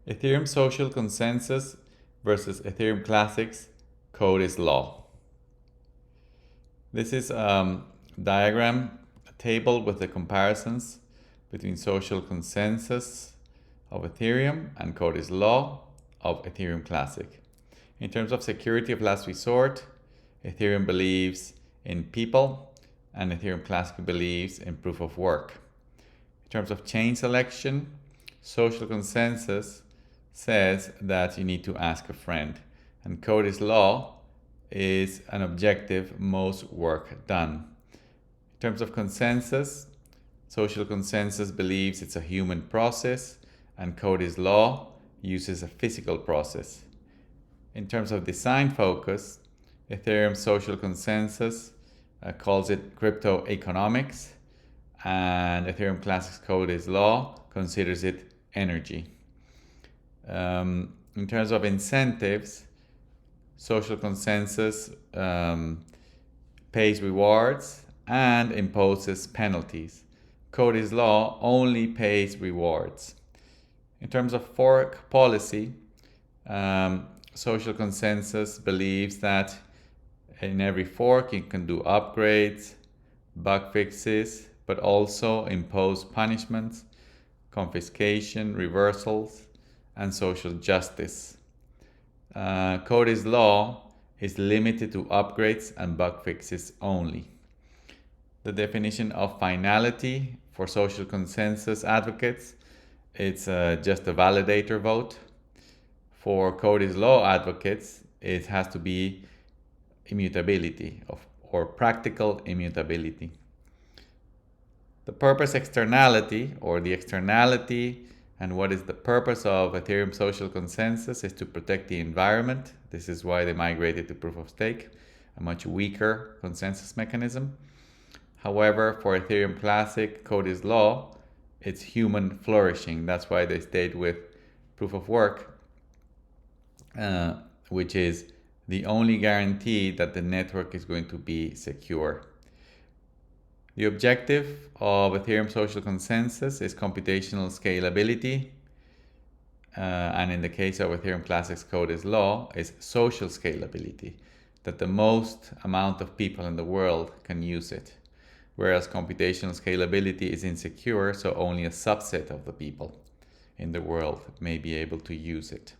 Ethereum Social Consensus versus Ethereum Classic's Code is Law. This is a diagram, a table with the comparisons between Social Consensus of Ethereum and Code is Law of Ethereum Classic. In terms of security of last resort, Ethereum believes in people and Ethereum Classic believes in proof of work. In terms of chain selection, Social Consensus says that you need to ask a friend, and Code is Law is an objective, most work done. In terms of consensus, Social Consensus believes it's a human process, and Code is Law uses a physical process. In terms of design focus, Ethereum Social Consensus calls it crypto economics, and Ethereum Classic's Code is Law considers it energy. In terms of incentives, Social Consensus pays rewards and imposes penalties. Code is Law only pays rewards. In terms of fork policy, Social Consensus believes that in every fork you can do upgrades, bug fixes, but also impose punishments, confiscation, reversals, and social justice. Code is Law is limited to upgrades and bug fixes only. The definition of finality for Social Consensus advocates, it's just a validator vote. For Code is Law advocates, it has to be immutability or practical immutability. The purpose externality, or the externality and what is the purpose of Ethereum Social Consensus, is to protect the environment. This is why they migrated to proof of stake, a much weaker consensus mechanism. However, for Ethereum Classic, Code is Law, it's human flourishing. That's why they stayed with proof of work, which is the only guarantee that the network is going to be secure. The objective of Ethereum Social Consensus is computational scalability, and in the case of Ethereum Classic's Code is Law, is social scalability, that the most amount of people in the world can use it, whereas computational scalability is insecure, so only a subset of the people in the world may be able to use it.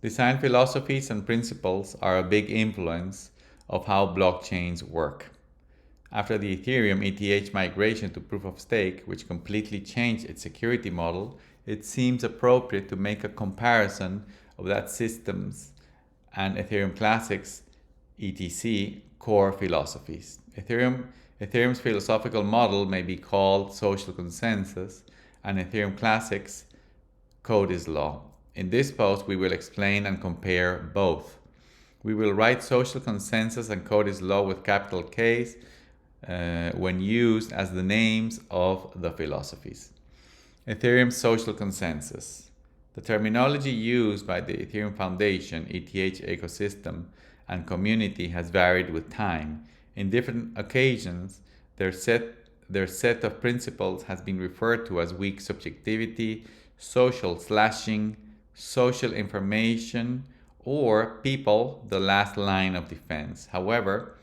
Design philosophies and principles are a big influence of how blockchains work. After the Ethereum ETH migration to proof of stake, which completely changed its security model, it seems appropriate to make a comparison of that system's and Ethereum Classic's ETC core philosophies. Ethereum's philosophical model may be called Social Consensus, and Ethereum Classic's Code is Law. In this post, we will explain and compare both. We will write Social Consensus and Code is Law with capital Ks when used as the names of the philosophies. Ethereum Social Consensus. The terminology used by the Ethereum Foundation, ETH ecosystem, and community has varied with time. In different occasions, their set of principles has been referred to as weak subjectivity, social slashing, social information, or people, the last line of defense. However,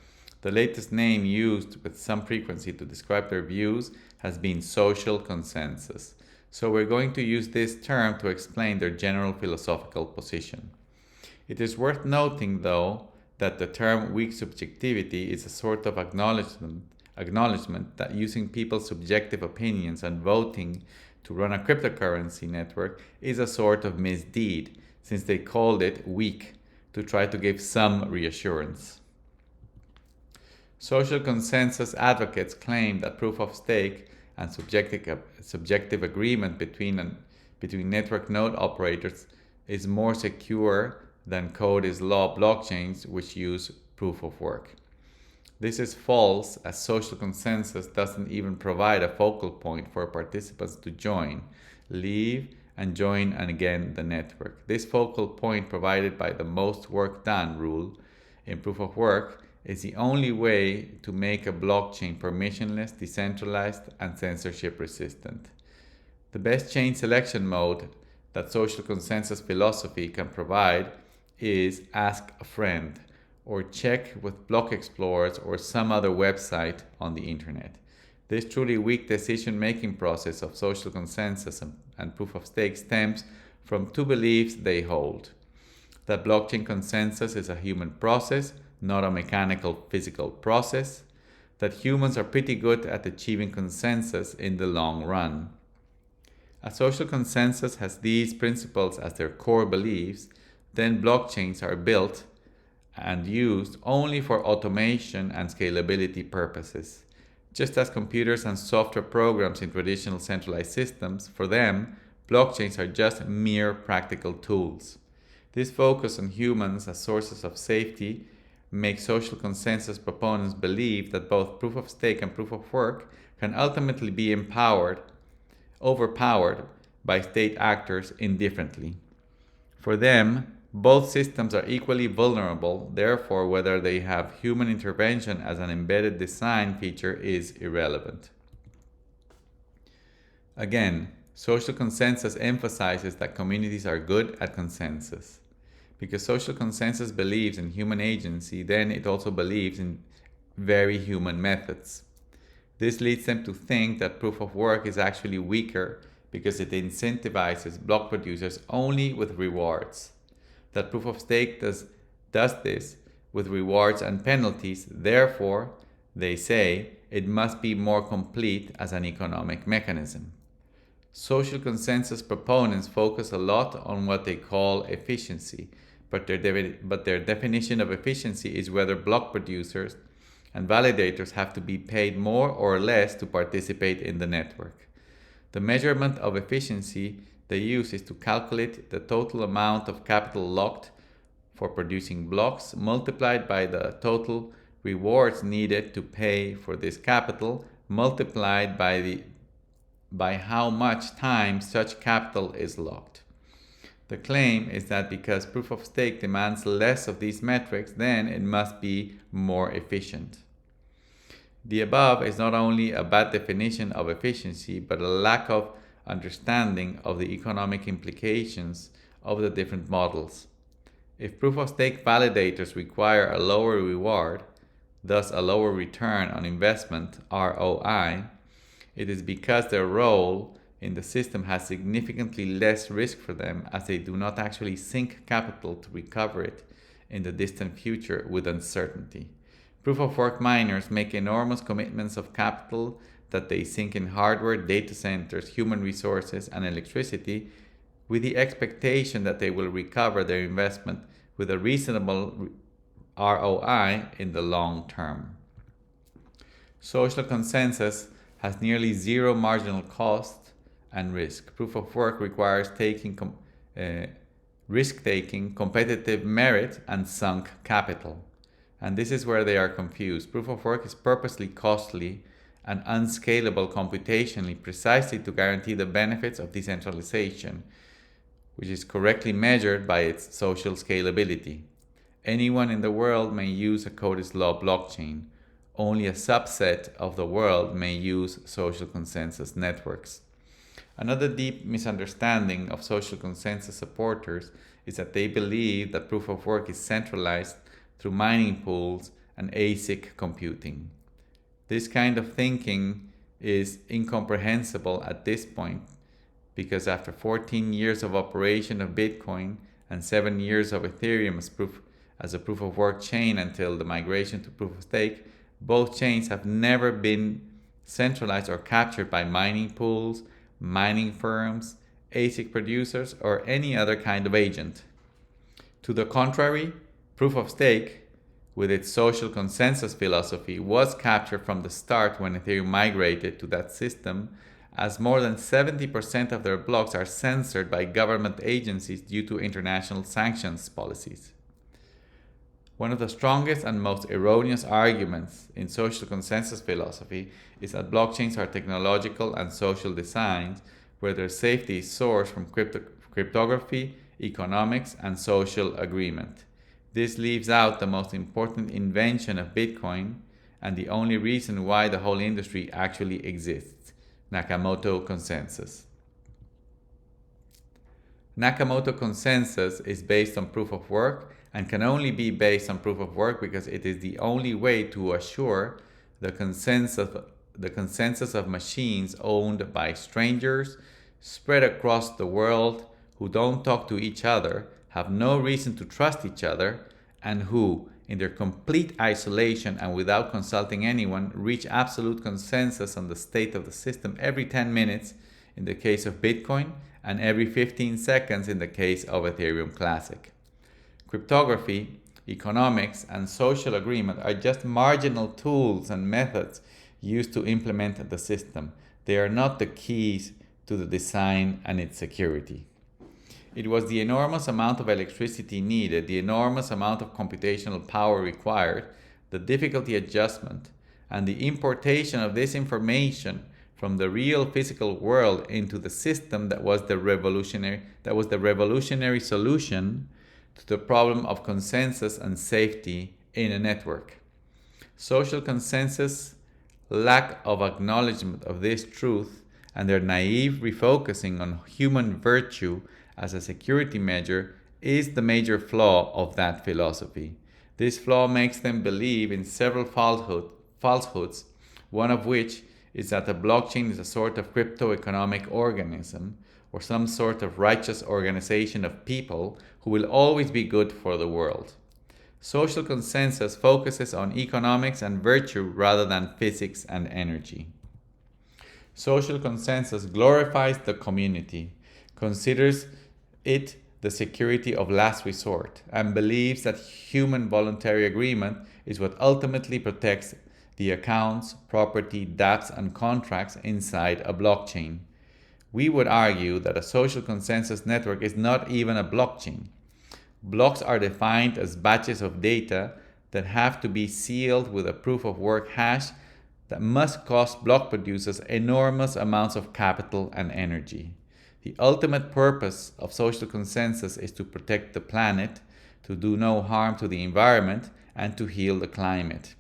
the latest name used with some frequency to describe their views has been Social Consensus. So we're going to use this term to explain their general philosophical position. It is worth noting, though, that the term weak subjectivity is a sort of acknowledgement that using people's subjective opinions and voting to run a cryptocurrency network is a sort of misdeed, since they called it weak to try to give some reassurance. Social Consensus advocates claim that proof of stake and subjective agreement between network node operators is more secure than Code is Law blockchains, which use proof of work. This is false, as Social Consensus doesn't even provide a focal point for participants to join, leave, and join again the network. This focal point, provided by the most work done rule in proof of work, is the only way to make a blockchain permissionless, decentralized, and censorship resistant. The best chain selection mode that social consensus philosophy can provide is ask a friend or check with block explorers or some other website on the internet. This truly weak decision-making process of social consensus and proof of stake stems from two beliefs they hold: that blockchain consensus is a human process, not a mechanical physical process; that humans are pretty good at achieving consensus in the long run. A social consensus has these principles as their core beliefs, then blockchains are built and used only for automation and scalability purposes. Just as computers and software programs in traditional centralized systems, for them, blockchains are just mere practical tools. This focus on humans as sources of safety makes social consensus proponents believe that both proof of stake and proof of work can ultimately be overpowered by state actors indifferently. For them, both systems are equally vulnerable, therefore whether they have human intervention as an embedded design feature is irrelevant. Again, social consensus emphasizes that communities are good at consensus. Because social consensus believes in human agency, then it also believes in very human methods. This leads them to think that proof of work is actually weaker because it incentivizes block producers only with rewards. That proof of stake does this with rewards and penalties, therefore, they say, it must be more complete as an economic mechanism. Social consensus proponents focus a lot on what they call efficiency, but their definition of efficiency is whether block producers and validators have to be paid more or less to participate in the network. The measurement of efficiency they use is to calculate the total amount of capital locked for producing blocks multiplied by the total rewards needed to pay for this capital multiplied by how much time such capital is locked. The claim is that because proof of stake demands less of these metrics, then it must be more efficient. The above is not only a bad definition of efficiency, but a lack of understanding of the economic implications of the different models. If proof of stake validators require a lower reward, thus a lower return on investment (ROI), it is because their role in the system has significantly less risk for them, as they do not actually sink capital to recover it in the distant future with uncertainty. Proof of work miners make enormous commitments of capital that they sink in hardware, data centers, human resources, and electricity with the expectation that they will recover their investment with a reasonable ROI in the long term. Social consensus has nearly zero marginal cost and risk. Proof of work requires risk-taking, competitive merit, and sunk capital. And this is where they are confused. Proof of work is purposely costly and unscalable computationally precisely to guarantee the benefits of decentralization, which is correctly measured by its social scalability. Anyone in the world may use a Code's Law blockchain. Only a subset of the world may use social consensus networks. Another deep misunderstanding of social consensus supporters is that they believe that proof of work is centralized through mining pools and ASIC computing. This kind of thinking is incomprehensible at this point because after 14 years of operation of Bitcoin and 7 years of Ethereum as a proof of work chain until the migration to proof of stake, both chains have never been centralized or captured by mining pools, mining firms, ASIC producers, or any other kind of agent. To the contrary, proof of stake, with its social consensus philosophy, was captured from the start when Ethereum migrated to that system, as more than 70% of their blocks are censored by government agencies due to international sanctions policies. One of the strongest and most erroneous arguments in social consensus philosophy is that blockchains are technological and social designs where their safety is sourced from cryptography, economics, and social agreement. This leaves out the most important invention of Bitcoin and the only reason why the whole industry actually exists: Nakamoto consensus. Nakamoto consensus is based on proof of work and can only be based on proof of work because it is the only way to assure the consensus of machines owned by strangers spread across the world who don't talk to each other, have no reason to trust each other, and who, in their complete isolation and without consulting anyone, reach absolute consensus on the state of the system every 10 minutes in the case of Bitcoin and every 15 seconds in the case of Ethereum Classic. Cryptography, economics, and social agreement are just marginal tools and methods used to implement the system. They are not the keys to the design and its security. It was the enormous amount of electricity needed, the enormous amount of computational power required, the difficulty adjustment, and the importation of this information from the real physical world into the system that was the revolutionary solution to the problem of consensus and safety in a network. Social consensus, lack of acknowledgement of this truth, and their naive refocusing on human virtue as a security measure is the major flaw of that philosophy. This flaw makes them believe in several falsehoods, one of which is that the blockchain is a sort of crypto-economic organism or some sort of righteous organization of people who will always be good for the world. Social consensus focuses on economics and virtue rather than physics and energy. Social consensus glorifies the community, considers it the security of last resort, and believes that human voluntary agreement is what ultimately protects the accounts, property, dApps, and contracts inside a blockchain. We would argue that a social consensus network is not even a blockchain. Blocks are defined as batches of data that have to be sealed with a proof of work hash that must cost block producers enormous amounts of capital and energy. The ultimate purpose of social consensus is to protect the planet, to do no harm to the environment, and to heal the climate.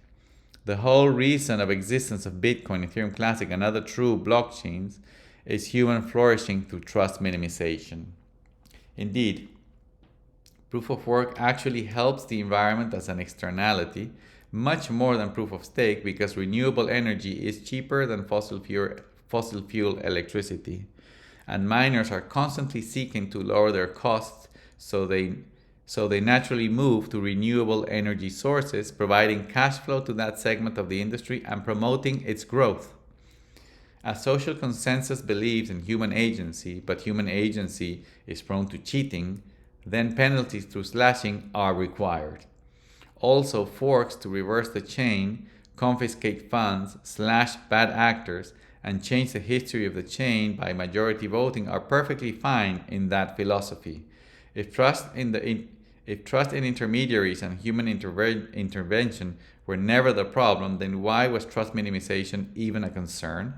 The whole reason of existence of Bitcoin, Ethereum Classic, and other true blockchains is human flourishing through trust minimization. Indeed, proof of work actually helps the environment as an externality much more than proof of stake because renewable energy is cheaper than fossil fuel electricity, and miners are constantly seeking to lower their costs, so they naturally move to renewable energy sources, providing cash flow to that segment of the industry and promoting its growth. As social consensus believes in human agency, but human agency is prone to cheating, then penalties through slashing are required. Also, forks to reverse the chain, confiscate funds, slash bad actors, and change the history of the chain by majority voting are perfectly fine in that philosophy. If trust in intermediaries and human intervention were never the problem, then why was trust minimization even a concern?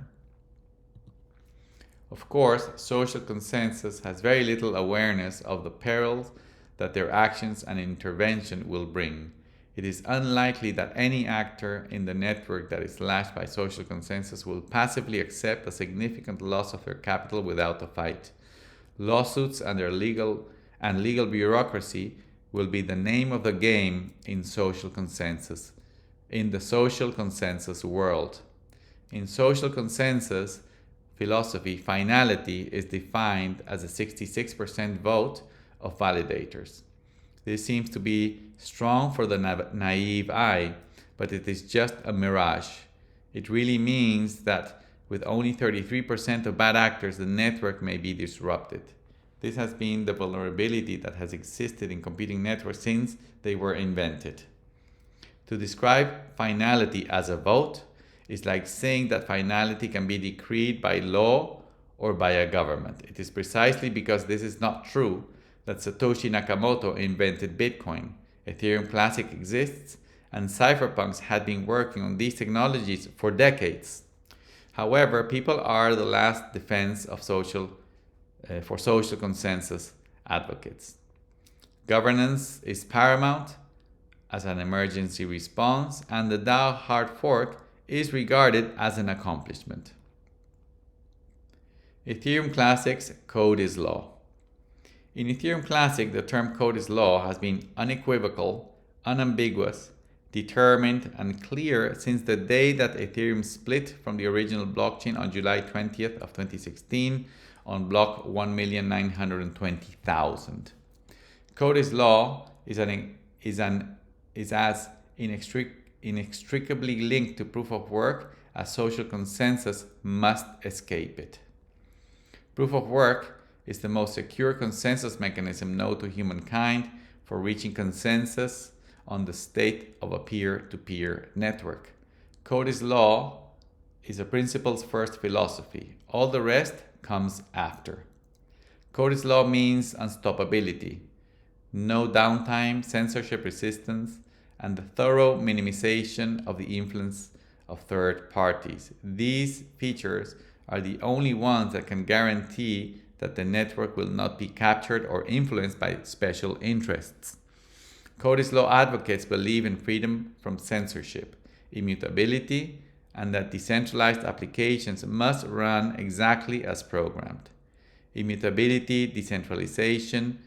Of course, social consensus has very little awareness of the perils that their actions and intervention will bring. It is unlikely that any actor in the network that is slashed by social consensus will passively accept a significant loss of their capital without a fight. Lawsuits and legal bureaucracy will be the name of the game in social consensus, in the social consensus world. In social consensus philosophy, finality is defined as a 66% vote of validators. This seems to be strong for the naive eye, but it is just a mirage. It really means that with only 33% of bad actors, the network may be disrupted. This has been the vulnerability that has existed in competing networks since they were invented. To describe finality as a vote is like saying that finality can be decreed by law or by a government. It is precisely because this is not true that Satoshi Nakamoto invented Bitcoin. Ethereum Classic exists, and cypherpunks had been working on these technologies for decades. However, people are the last defense of for social consensus advocates. Governance is paramount as an emergency response, and the DAO hard fork is regarded as an accomplishment. Ethereum Classic's code is law. In Ethereum Classic, the term code is law has been unequivocal, unambiguous, determined, and clear since the day that Ethereum split from the original blockchain on July 20th of 2016 on block 1,920,000. Code is law is as inextricably linked to proof of work as social consensus must escape it. Proof of work is the most secure consensus mechanism known to humankind for reaching consensus on the state of a peer-to-peer network. Code is law is a principles first philosophy. All the rest comes after. Code is law means unstoppability, no downtime, censorship resistance, and the thorough minimization of the influence of third parties. These features are the only ones that can guarantee that the network will not be captured or influenced by special interests. Code is law advocates believe in freedom from censorship, immutability, and that decentralized applications must run exactly as programmed. Immutability, decentralization,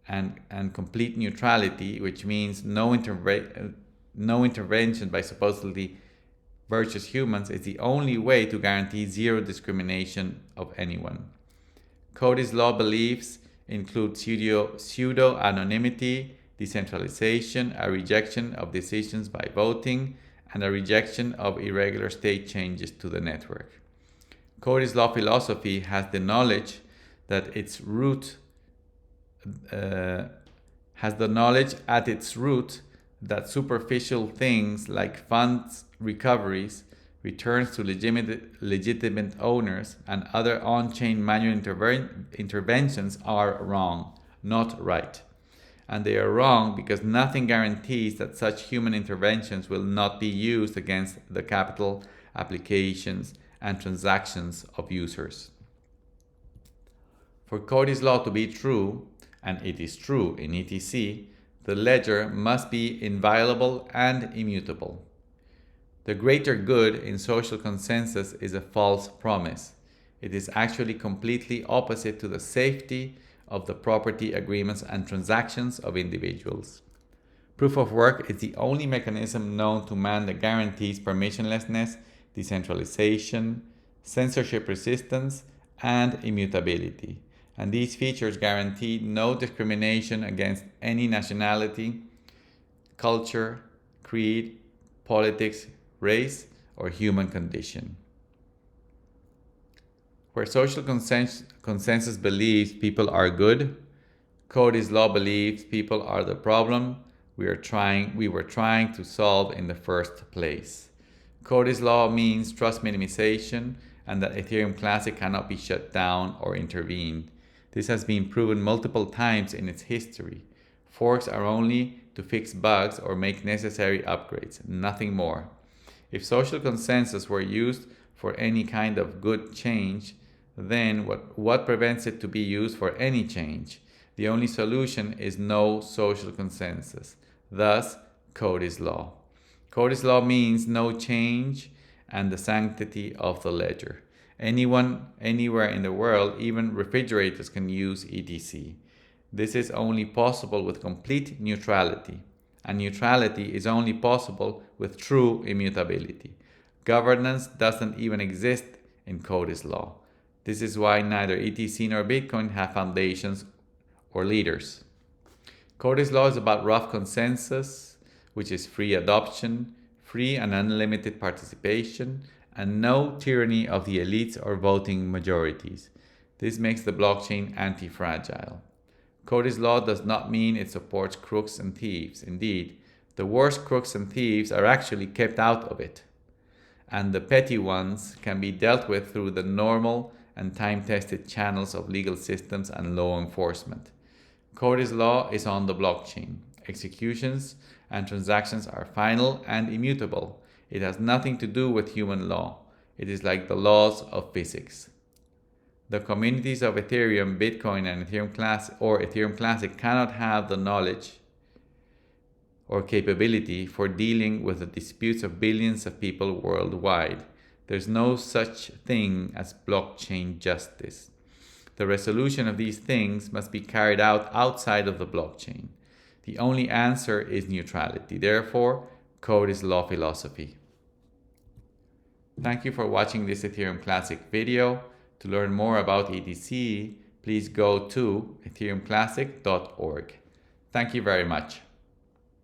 and complete neutrality, which means no intervention by supposedly virtuous humans, is the only way to guarantee zero discrimination of anyone. Code is law beliefs include pseudo-anonymity, decentralization, a rejection of decisions by voting, and a rejection of irregular state changes to the network. Code is law philosophy has the knowledge that its root at its root that superficial things like funds recoveries, returns to legitimate owners, and on-chain on-chain manual interventions are wrong, not right. And they are wrong because nothing guarantees that such human interventions will not be used against the capital, applications, and transactions of users. For code is law to be true, and it is true in ETC, the ledger must be inviolable and immutable. The greater good in social consensus is a false promise. It is actually completely opposite to the safety of the property agreements and transactions of individuals. Proof of work is the only mechanism known to man that guarantees permissionlessness, decentralization, censorship resistance, and immutability. And these features guarantee no discrimination against any nationality, culture, creed, politics, race, or human condition. Where social consensus believes people are good, code is law believes people are the problem we were trying to solve in the first place. Code is law means trust minimization and that Ethereum Classic cannot be shut down or intervened. This has been proven multiple times in its history. Forks are only to fix bugs or make necessary upgrades, nothing more. If social consensus were used for any kind of good change, then what prevents it to be used for any change? The only solution is no social consensus. Thus, code is law. Code is law means no change and the sanctity of the ledger. Anyone, anywhere in the world, even refrigerators can use ETC. This is only possible with complete neutrality. And neutrality is only possible with true immutability. Governance doesn't even exist in code is law. This is why neither ETC nor Bitcoin have foundations or leaders. Code is law is about rough consensus, which is free adoption, free and unlimited participation, and no tyranny of the elites or voting majorities. This makes the blockchain anti-fragile. Code is law does not mean it supports crooks and thieves. Indeed, the worst crooks and thieves are actually kept out of it, and the petty ones can be dealt with through the normal and time-tested channels of legal systems and law enforcement. Code is law is on the blockchain. Executions and transactions are final and immutable. It has nothing to do with human law. It is like the laws of physics. The communities of Ethereum, Bitcoin, and Ethereum Classic cannot have the knowledge or capability for dealing with the disputes of billions of people worldwide. There's no such thing as blockchain justice. The resolution of these things must be carried out outside of the blockchain. The only answer is neutrality. Therefore, code is law philosophy. Thank you for watching this Ethereum Classic video. To learn more about ETC, please go to ethereumclassic.org. Thank you very much.